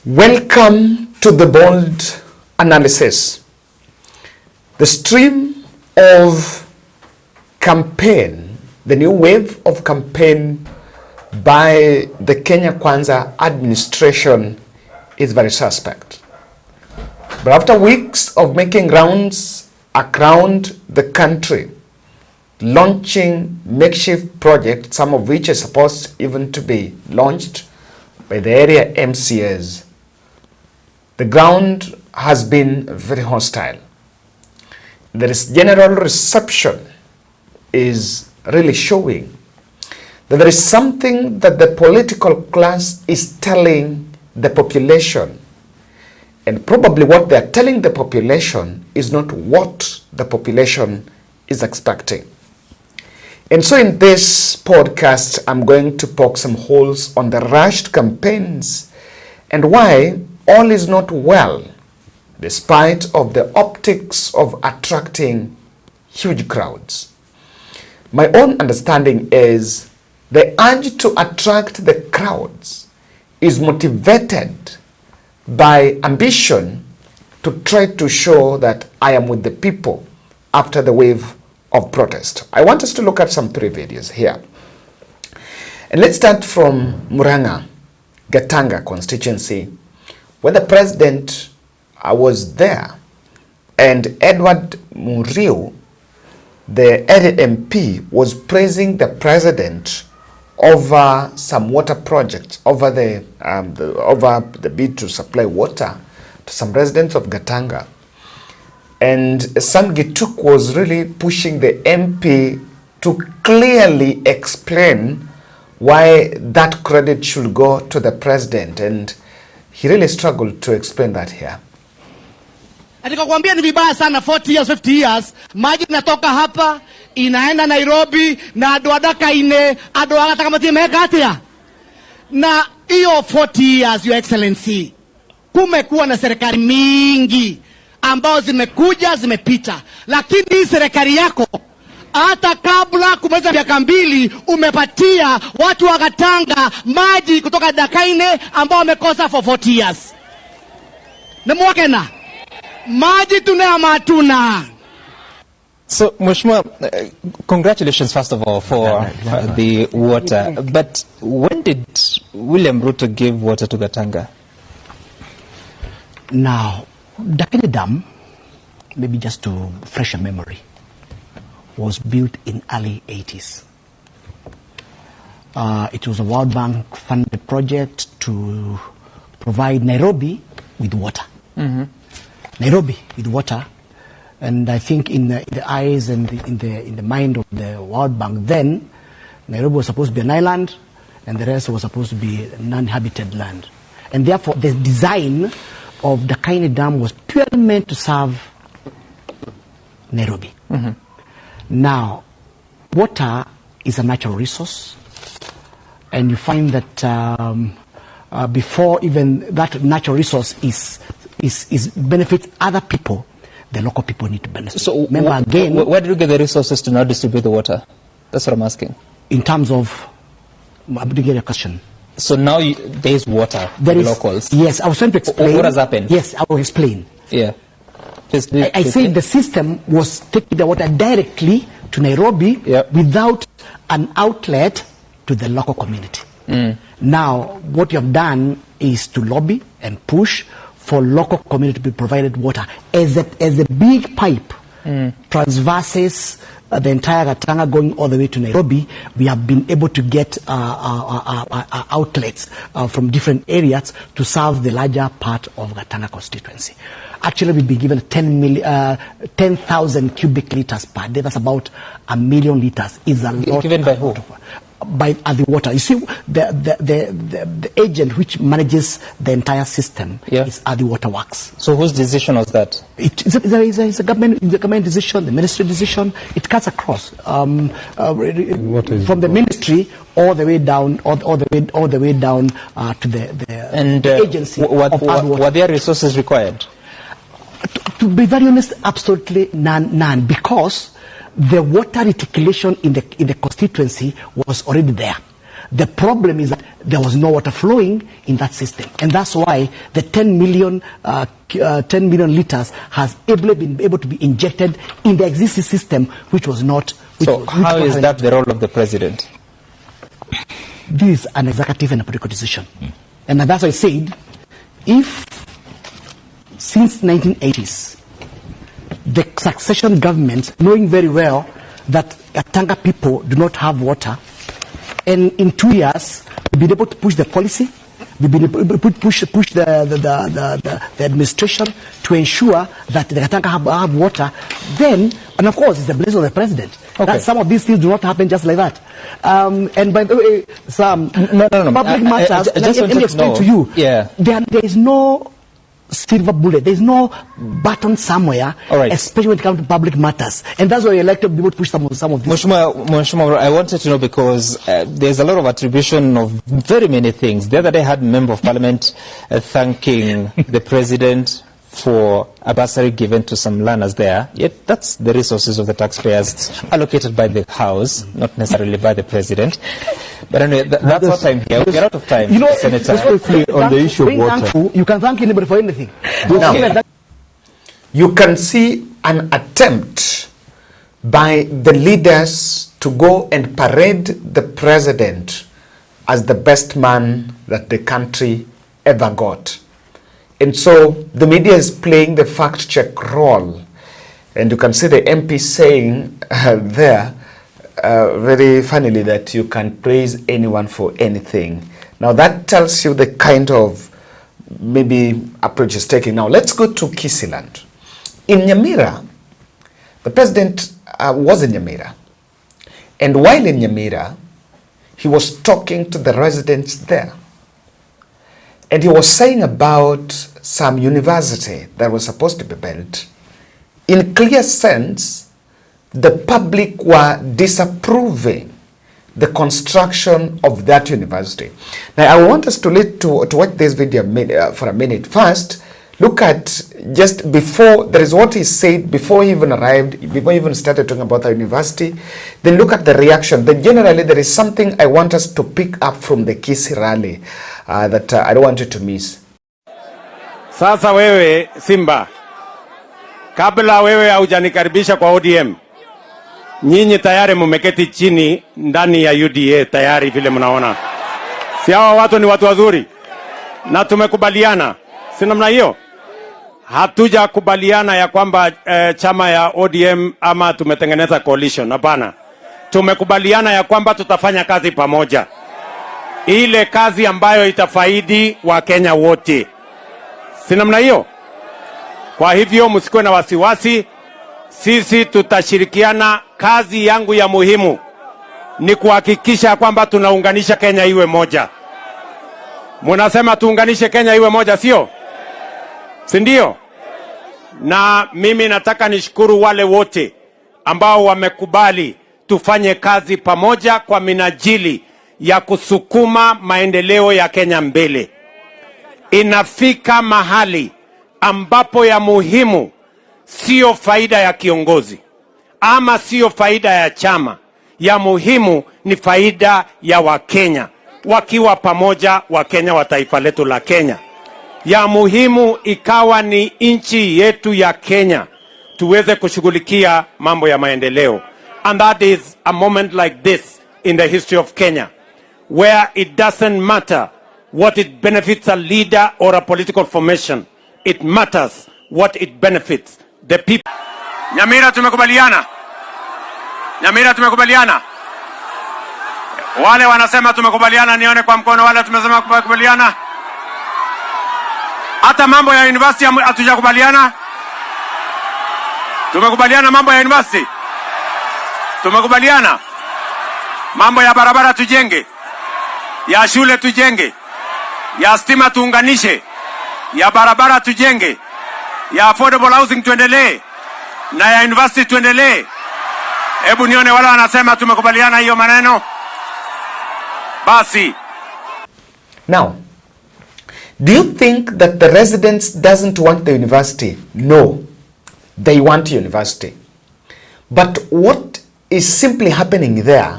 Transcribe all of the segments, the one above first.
Welcome to the bold analysis. The stream of campaign, the new wave of campaign by the Kenya Kwanza administration is very suspect. But after weeks of making rounds around the country, launching makeshift projects, some of which are supposed even to be launched by the area MCAs, the ground has been very hostile. There is general reception is really showing that there is something that the political class is telling the population, and probably what they are telling the population is not what the population is expecting. And so in this podcast, I'm going to poke some holes on the rushed campaigns and why all is not well, despite of the optics of attracting huge crowds. My own understanding is the urge to attract the crowds is motivated by ambition to try to show that I am with the people after the wave of protest. I want us to look at some 3 videos here. And let's start from Murang'a, Gatanga constituency, where the president was there, and Edward Muriu, the MP, was praising the president over some water projects, over the bid to supply water to some residents of Gatanga. And Sam Gituk was really pushing the MP to clearly explain why that credit should go to the president, and he really struggled to explain that here. Nikakwambia ni vibaya sana 40 years, 50 years, maji natoka hapa inaenda Nairobi na adoadaka ine adoadaka kama timu mekatia. Na hiyo 40 years, your excellency, kumekuwa na serikali mingi ambao zimekuja zimepita, lakini hii serikali yako hata kabla kumaliza miaka 2 umepatia watu wa Gatanga maji kutoka Dakaine ambao wamekosa for 40 years. Nemwakena maji tuna matuna. So, Mheshimiwa, congratulations first of all for the water. But when did William Ruto give water to Gatanga? Now, Dakaine Dam, maybe just to fresh a memory, was built in early 80s. It was a World Bank funded project to provide Nairobi with water. Nairobi with water, and I think in the eyes and in the mind of the World Bank then, Nairobi was supposed to be an island, and the rest was supposed to be non-inhabited land, and therefore the design of the Dakaine Dam was purely meant to serve Nairobi. Now, water is a natural resource, and you find that before even that natural resource is benefits other people, the local people need to benefit. So remember again, where do you get the resources to now distribute the water? That's what I'm asking. In terms of, I'm going to get a question. So now there is water for the locals. Yes, I was trying to explain. What has happened? Yes, I will explain. Yeah. I said the system was taking the water directly to Nairobi without an outlet to the local community. Now, what you have done is to lobby and push for local community to be provided water as a big pipe transverses the entire Gatanga going all the way to Nairobi. We have been able to get outlets from different areas to serve the larger part of Gatanga constituency. Actually, we've been given 10,000 cubic liters per day. That's about 1 million liters. Is a lot. Given by who? By the water. You see, the agent which manages the entire system is the Water Works. So whose decision was that? It's a government decision, the ministry decision. It cuts across from the ministry all the way down, all the way down to the agency. Were there resources required? To be very honest, absolutely none, because the water reticulation in the constituency was already there. The problem is that there was no water flowing in that system. And that's why the 10 million liters has been able to be injected in the existing system, which was not... So how is that the role of the president? This is an executive and a political decision. And that's why I said, if since 1980s, the succession government, knowing very well that Gatanga people do not have water, and in 2 years, we've been able to push the policy, we've been able to push the administration to ensure that the Gatanga have water, then, and of course, it's the blessing of the president. Okay. That some of these things do not happen just like that. And by the way, some public matters, let me explain to you, there is no silver bullet. There's no button somewhere, especially when it comes to public matters. And that's why we elected people to push some of these. Mheshimiwa, I wanted to know because there's a lot of attribution of very many things. The other day I had a member of parliament thanking the president for a bursary given to some learners there. Yet that's the resources of the taxpayers allocated by the House, not necessarily by the president. But anyway, that's what I'm here. We're out of time, Senator. Just quickly on the issue of water. You can thank anybody for anything. Now, you can see an attempt by the leaders to go and parade the president as the best man that the country ever got. And so the media is playing the fact check role. And you can see the MP saying there, very funnily, that you can praise anyone for anything. Now that tells you the kind of maybe approach is taking. Now let's go to Kisiland. In Yamir, the president was in Yamir. And while in Yamir, he was talking to the residents there. And he was saying about some university that was supposed to be built. In clear sense, the public were disapproving the construction of that university. Now, I want us to watch this video for a minute. First, look at just before, there is what he said before he even arrived, before he even started talking about the university. Then look at the reaction. Then generally, there is something I want us to pick up from the Kisii rally that I don't want you to miss. Sasa wewe Simba, kabla wewe haujanikaribisha kwa ODM, nyinyi tayari mumeketi chini ndani ya UDA tayari vile mnaona. Si hawa watu ni watu wazuri na tumekubaliana, si namna hiyo? Hatuja kubaliana ya kwamba chama ya ODM ama tumetengeneza coalition, hapana. Tumekubaliana ya kwamba tutafanya kazi pamoja, ile kazi ambayo itafaidi wa Kenya wote, si namna hiyo? Kwa hivyo msikuwe na wasiwasi, sisi tutashirikiana. Kazi yangu ya muhimu ni kuhakikisha kwamba tunaunganisha Kenya iwe moja. Munasema tuunganishe Kenya iwe moja, sio? Si ndio? Na mimi nataka nishukuru wale wote ambao wamekubali tufanye kazi pamoja kwa minajili ya kusukuma maendeleo ya Kenya mbele. Inafika mahali ambapo ya muhimu sio faida ya kiongozi ama sio faida ya chama. Ya muhimu ni faida ya Wakenya. Wakiwa pamoja, Wakenya wa taifa letu la Kenya. Ya muhimu ikawa ni nchi yetu ya Kenya tuweze kushughulikia mambo ya maendeleo. And that is a moment like this in the history of Kenya, where it doesn't matter what it benefits a leader or a political formation. It matters what it benefits the people. Yamir, tumekubaliana. Yamir, tumekubaliana. Wale wanasema tumekubaliana, nione kwa mkono. Wale tumesema tumekubaliana. Hata mambo ya university hatujakubaliana. Tumekubaliana mambo ya university. Tumekubaliana mambo ya barabara tujenge, ya shule tujenge, ya stima tuunganishe, ya barabara tujenge, ya affordable housing tuendelee, na ya university tuendelee. Hebu nione wale wanasema tumekubaliana hiyo maneno. Basi. Now, do you think that the residents doesn't want the university? No, they want university. But what is simply happening there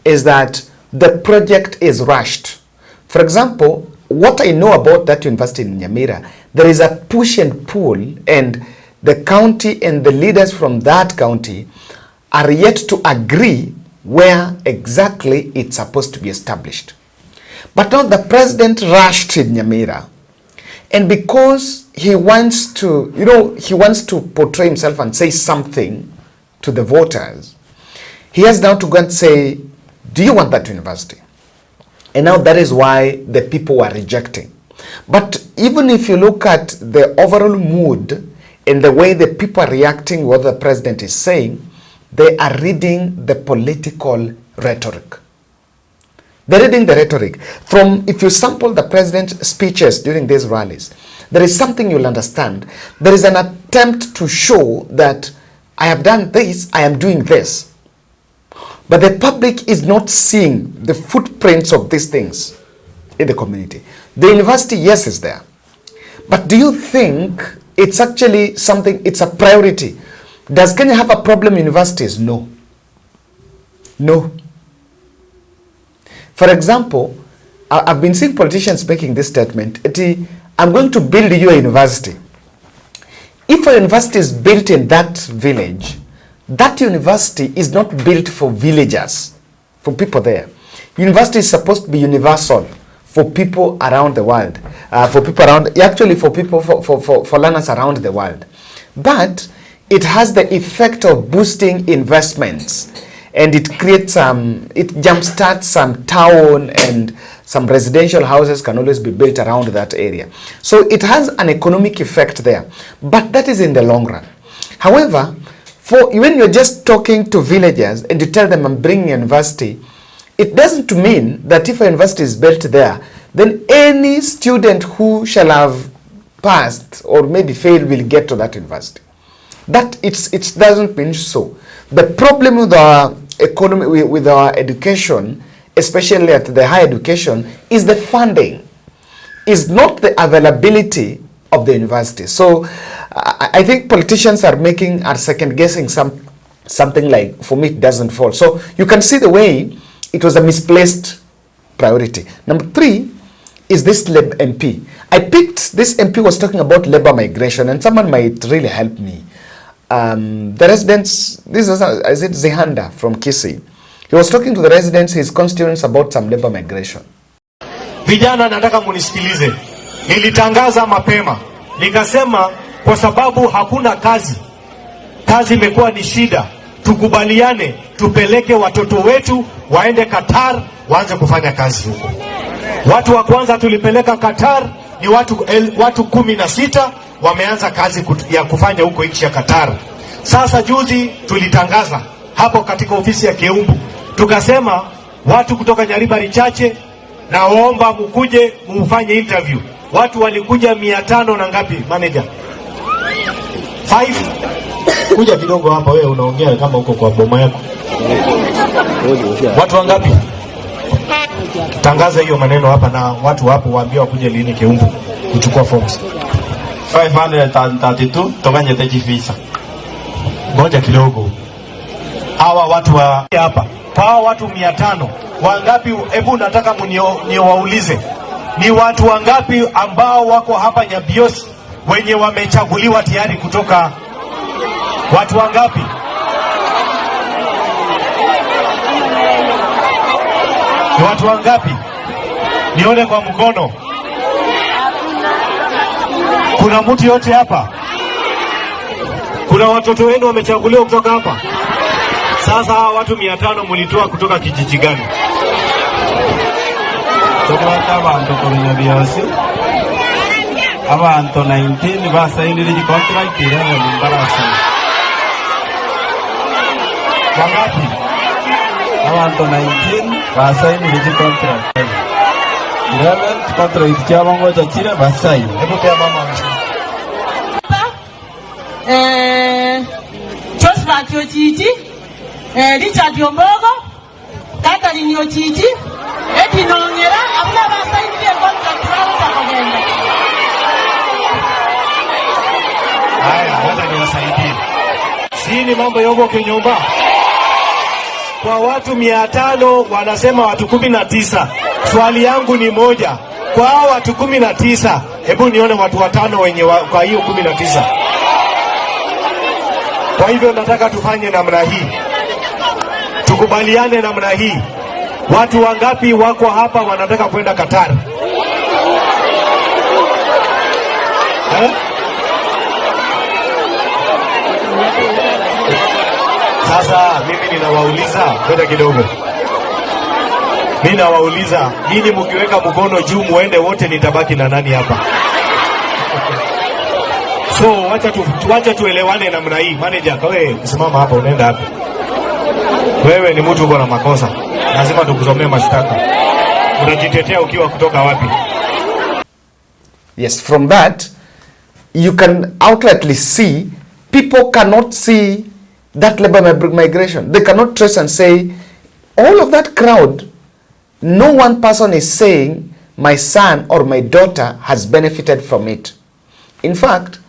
is that the project is rushed. For example, what I know about that university in Yamir, there is a push and pull, and the county and the leaders from that county are yet to agree where exactly it's supposed to be established. But now the president rushed in Yamir, and because he wants to, he wants to portray himself and say something to the voters, he has now to go and say, do you want that university? And now that is why the people are rejecting. But even if you look at the overall mood and the way the people are reacting to what the president is saying, they are reading the political rhetoric. They're reading the rhetoric. If you sample the president's speeches during these rallies, there is something you'll understand. There is an attempt to show that I have done this, I am doing this. But the public is not seeing the footprints of these things in the community. The university, yes, is there. But do you think it's actually something, it's a priority? Does Kenya have a problem in universities? No. No. For example, I've been seeing politicians making this statement, I'm going to build you a university. If a university is built in that village, that university is not built for villagers, for people there. University is supposed to be universal for people around the world, for learners around the world. But it has the effect of boosting investments, and it creates it jumpstarts some town, and some residential houses can always be built around that area. So it has an economic effect there, but that is in the long run. However, when you're just talking to villagers and you tell them I'm bringing a university, it doesn't mean that if a university is built there, then any student who shall have passed or maybe failed will get to that university. That it doesn't mean so. The problem with our economy, with our education, especially at the higher education, is the funding, is not the availability of the university. So I think politicians are second guessing something like, for me it doesn't fall. So you can see the way it was a misplaced priority. Number 3 is this MP. I picked this MP was talking about labor migration, and someone might really help me. The residents, this is it Zihanda from Kisii. He was talking to the residents, his constituents, about some labor migration. Vijana, nataka munisikilize. Nilitangaza mapema, nikasema kwa sababu hakuna kazi, kazi imekuwa ni shida, tukubaliane tupeleke watoto wetu waende Qatar waanze kufanya kazi huko. Watu wa kwanza tulipeleka Qatar ni watu 16 wameanza kazi ya kufanya huko nchi ya Qatar. Sasa juzi tulitangaza hapo katika ofisi ya Keumbu, tukasema watu kutoka Nyaribari chache na waomba mkuje mufanye interview. Watu walikuja 500 na ngapi manager? 5. Kuja kidogo hapa, wewe unaongea kama uko kwa boma yako. Watu wangapi? Tangaza hiyo maneno hapa na watu hapo waambie wakuje lini Keumbu kuchukua forms. 532 tokanyete visa. Ngoja kidogo. Hawa watu wa hapa, hawa watu 500 wangapi? Hebu nataka niwaulize, ni watu wangapi ambao wako hapa Nyabiosi wenye wamechaguliwa tayari kutoka? Watu wangapi? Ni watu wangapi? Nione kwa mkono. Kuna mtu yote hapa? Kuna watoto wenu wamechaguliwa kutoka hapa? Sasa watu 500 mulitoa kutoka kijiji gani? Kutoka abantu kwa Nyabiosi. Abantu 19 basainire contract ile ni mbarasa. Wangapi? Abantu 19 basainire contract. Ile contract ya bango cha chile basaini. Hebu kwa mama. Josephat Ochiti, Richard Yombogo, Catherine Ochiti, Nongera, abuna basainire contract kwa kagenda. Haya, wacha niwasaidie. Sini mambo yoko kinyumba. kwa watu 500 wanasema watu 19. Swali yangu ni moja, kwa hao watu 19, hebu nione watu 5 wenye kwa hiyo 19. Kwa hivyo nataka tufanye namna hii, tukubaliane namna hii. Watu wangapi wako hapa wanataka kwenda Qatar? Sasa mimi ninawauliza, kwenda kidogo. Mimi nawauliza, nini mkiweka mkono juu muende wote, nitabaki na nani hapa? So wacha tuelewane namna hii. Manager, wewe simama hapa, unaenda hapa. Wewe ni mtu uko na makosa. Lazima tukusomee mashtaka. Unajitetea ukiwa kutoka wapi? Yes, from that you can outrightly see people cannot see that labor migration. They cannot trace and say all of that crowd, no one person is saying my son or my daughter has benefited from it. In fact,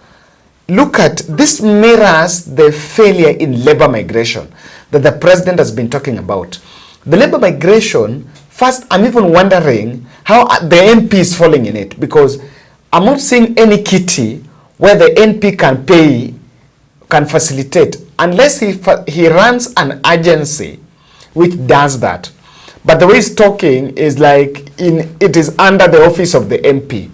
look at this, mirrors the failure in labor migration that the president has been talking about. The labor migration, first, I'm even wondering how the MP is falling in it, because I'm not seeing any kitty where the MP can pay, can facilitate, unless he runs an agency which does that. But the way he's talking is like it is under the office of the MP.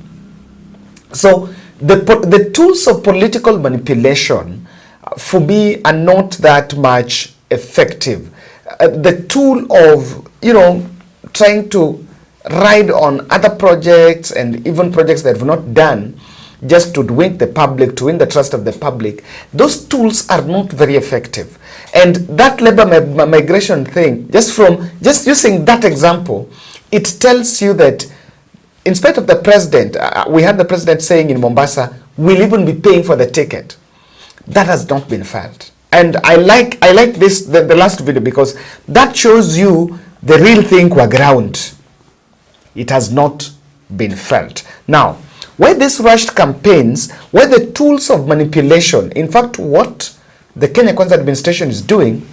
So the tools of political manipulation, for me, are not that much effective. The tool of, trying to ride on other projects and even projects that have not done just to win the public, to win the trust of the public, those tools are not very effective. And that labor migration thing, just using that example, it tells you that in spite of the president, we had the president saying in Mombasa, we'll even be paying for the ticket. That has not been felt. And I like this, the last video, because that shows you the real thing qua ground. It has not been felt. Now, where these rushed campaigns, where the tools of manipulation, in fact, what the Kenya Kwanza administration is doing,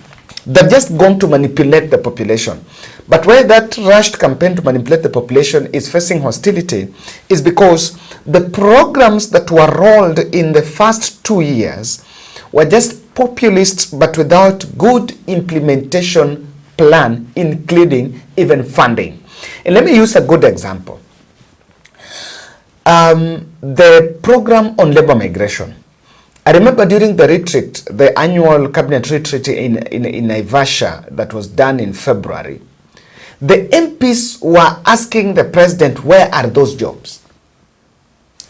they've just gone to manipulate the population. But where that rushed campaign to manipulate the population is facing hostility is because the programs that were rolled in the first 2 years were just populist, but without good implementation plan, including even funding. And let me use a good example. The program on labor migration. I remember during the retreat, the annual cabinet retreat in Naivasha that was done in February, the MPs were asking the president, where are those jobs?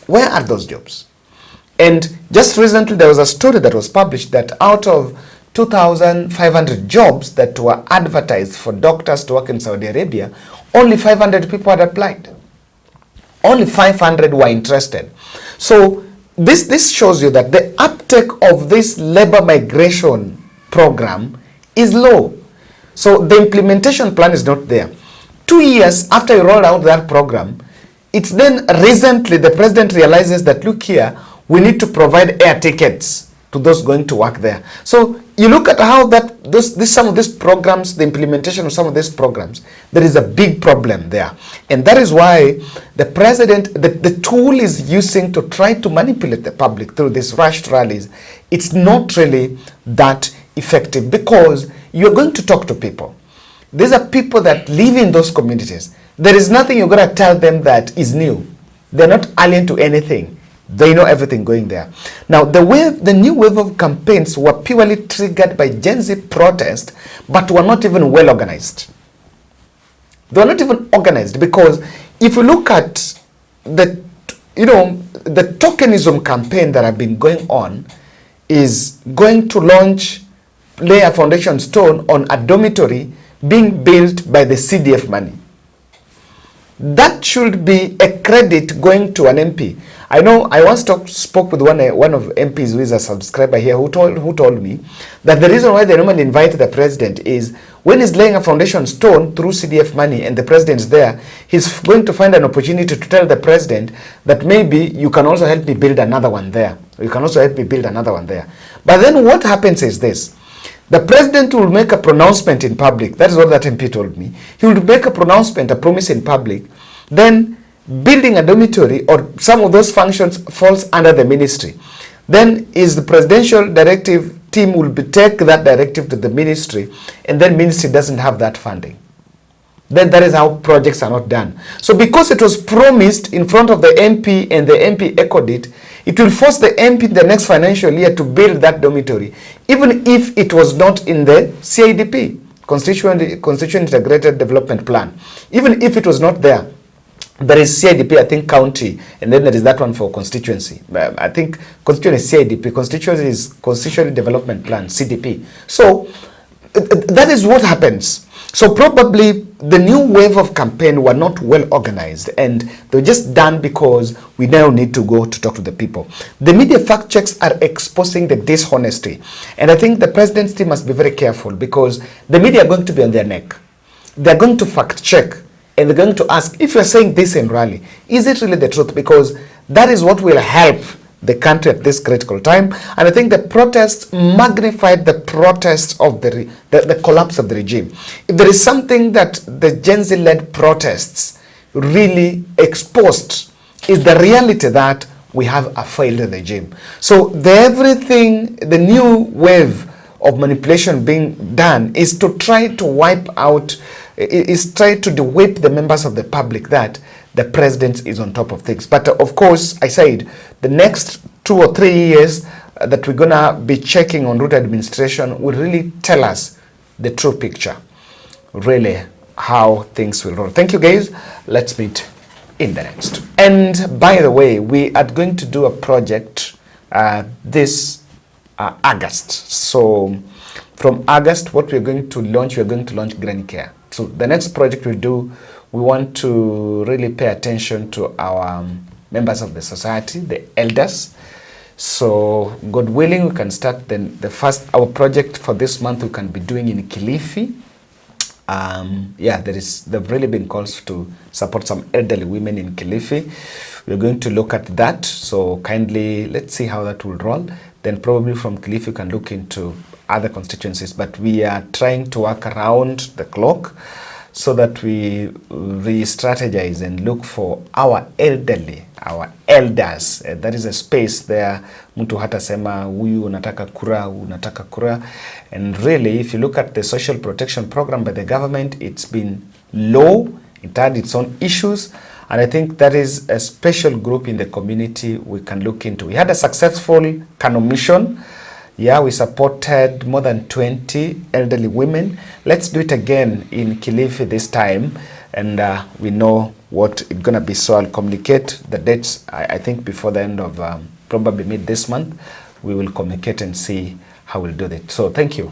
Where are those jobs? And just recently there was a story that was published that out of 2,500 jobs that were advertised for doctors to work in Saudi Arabia, only 500 people had applied. Only 500 were interested. So this shows you that the uptake of this labor migration program is low. So the implementation plan is not there. 2 years after you rolled out that program, it's then recently the president realizes that, look here, we need to provide air tickets to those going to work there. So you look at how some of these programs, the implementation of some of these programs, there is a big problem there. And that is why the president, the tool is using to try to manipulate the public through these rushed rallies, it's not really that effective, because you're going to talk to people. These are people that live in those communities. There is nothing you're going to tell them that is new. They're not alien to anything. They know everything going there. Now, the new wave of campaigns were purely triggered by Gen Z protest, but were not even well organized. They were not even organized, because if you look at the tokenism campaign that have been going on, is going to lay a foundation stone on a dormitory being built by the CDF money. That should be a credit going to an MP. I know I once spoke with one of MPs who is a subscriber here who told me that the reason why they normally invite the president is when he's laying a foundation stone through CDF money and the president is there, he's going to find an opportunity to tell the president that maybe you can also help me build another one there. You can also help me build another one there. But then what happens is this. The president will make a pronouncement in public. That is what that MP told me. He will make a pronouncement, a promise in public. Then building a dormitory or some of those functions falls under the ministry. Then is the presidential directive team will take that directive to the ministry, and then ministry doesn't have that funding. Then that is how projects are not done. So because it was promised in front of the MP and the MP echoed it, it will force the MP in the next financial year to build that dormitory, even if it was not in the CIDP, Constituent Integrated Development Plan. Even if it was not there, there is CIDP, I think county, and then there is that one for constituency. I think constituency is CIDP, constituency is Constituent Development Plan, CDP. So that is what happens. So probably the new wave of campaign were not well organized, and they were just done because we now need to go to talk to the people. The media fact checks are exposing the dishonesty, and I think the president's team must be very careful because the media are going to be on their neck. They're going to fact check, and they're going to ask, if you're saying this in rally, is it really the truth? Because that is what will help the country at this critical time. And I think the protests magnified the protests of the collapse of the regime. If there is something that the Gen Z-led protests really exposed, is the reality that we have a failed regime. So the new wave of manipulation being done is to try to wipe out, is try to de-whip the members of the public that the president is on top of things. But of course, I said, the next 2 or 3 years that we're going to be checking on Ruto administration will really tell us the true picture, really how things will roll. Thank you, guys. Let's meet in the next. And by the way, we are going to do a project this August. So from August, what we're going to launch Granny Care. So the next project we do, we want to really pay attention to our members of the society, the elders. So God willing, we can start our project for this month we can be doing in Kilifi. There've really been calls to support some elderly women in Kilifi. We're going to look at that. So kindly, let's see how that will roll. Then probably from Kilifi we can look into other constituencies, but we are trying to work around the clock so that we re-strategize and look for our elderly, our elders. That is a space there. Mtu hata sema huyu unataka kura. And really, if you look at the social protection program by the government, it's been low. It had its own issues. And I think that is a special group in the community we can look into. We had a successful Kano mission. Yeah, we supported more than 20 elderly women. Let's do it again in Kilifi this time. And we know what it's going to be. So I'll communicate the dates, I think, before the end of probably mid this month. We will communicate and see how we'll do that. So thank you.